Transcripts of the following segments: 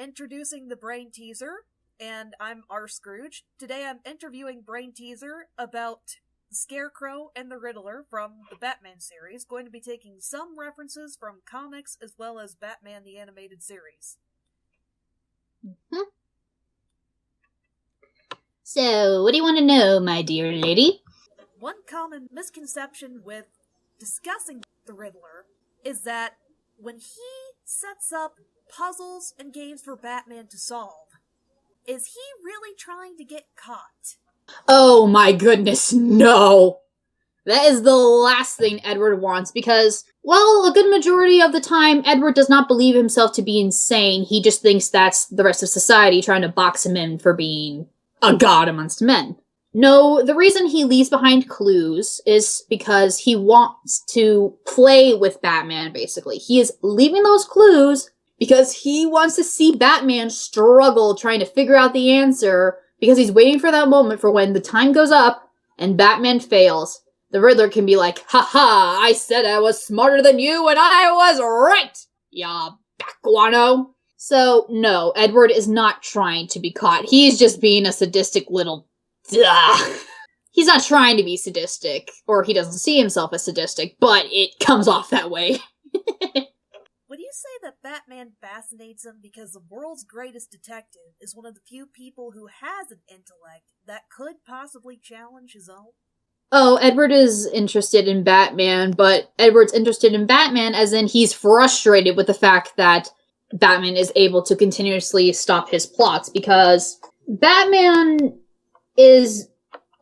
introducing the TheBrainTeaser, and I'm R. Scrooge. Today I'm interviewing TheBrainTeaser about Scarecrow and the Riddler from the Batman series, going to be taking some references from comics as well as Batman the Animated Series. Mm-hmm. So, what do you want to know, my dear lady? One common misconception with discussing the Riddler is that when he sets up puzzles and games for Batman to solve, is he really trying to get caught? Oh my goodness, no! That is the last thing Edward wants because, well, a good majority of the time, Edward does not believe himself to be insane. He just thinks that's the rest of society trying to box him in for being a god amongst men. No, the reason he leaves behind clues is because he wants to play with Batman, basically. He is leaving those clues because he wants to see Batman struggle trying to figure out the answer because he's waiting for that moment for when the time goes up and Batman fails. The Riddler can be like, "Ha, I said I was smarter than you and I was right, ya backguano." So, no, Edward is not trying to be caught. He's just being a sadistic little He's not trying to be sadistic, or he doesn't see himself as sadistic, but it comes off that way. Would you say that Batman fascinates him because the world's greatest detective is one of the few people who has an intellect that could possibly challenge his own? Oh, Edward is interested in Batman, but Edward's interested in Batman as in he's frustrated with the fact that Batman is able to continuously stop his plots, because Batman is,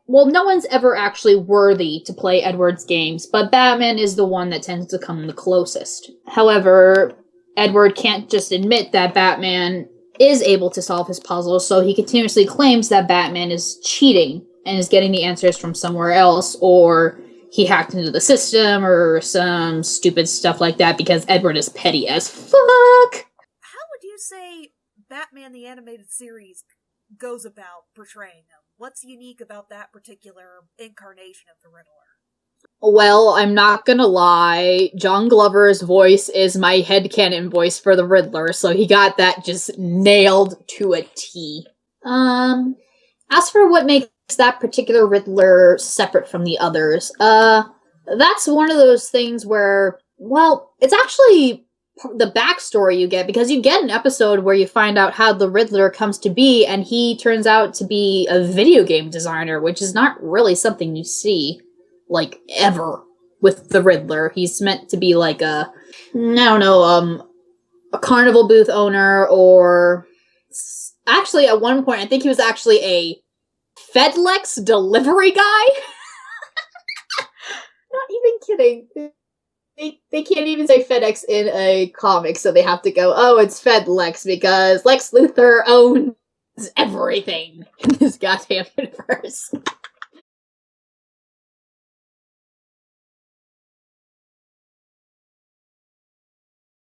well, no one's ever actually worthy to play Edward's games, but Batman is the one that tends to come the closest. However, Edward can't just admit that Batman is able to solve his puzzles, so he continuously claims that Batman is cheating and is getting the answers from somewhere else, or he hacked into the system, or some stupid stuff like that, because Edward is petty as fuck! How would you say Batman the Animated Series goes about portraying him? What's unique about that particular incarnation of the Riddler? Well, I'm not gonna lie, John Glover's voice is my headcanon voice for the Riddler, so he got that just nailed to a T. As for what makes that particular Riddler separate from the others, that's one of those things where, well, it's actually the backstory you get, because you get an episode where you find out how the Riddler comes to be, and he turns out to be a video game designer, which is not really something you see, like, ever with the Riddler. He's meant to be like a carnival booth owner, or actually at one point I think he was actually a FedLex delivery guy. Not even kidding. They can't even say FedEx in a comic, so they have to go, oh, it's FedLex, because Lex Luthor owns everything in this goddamn universe.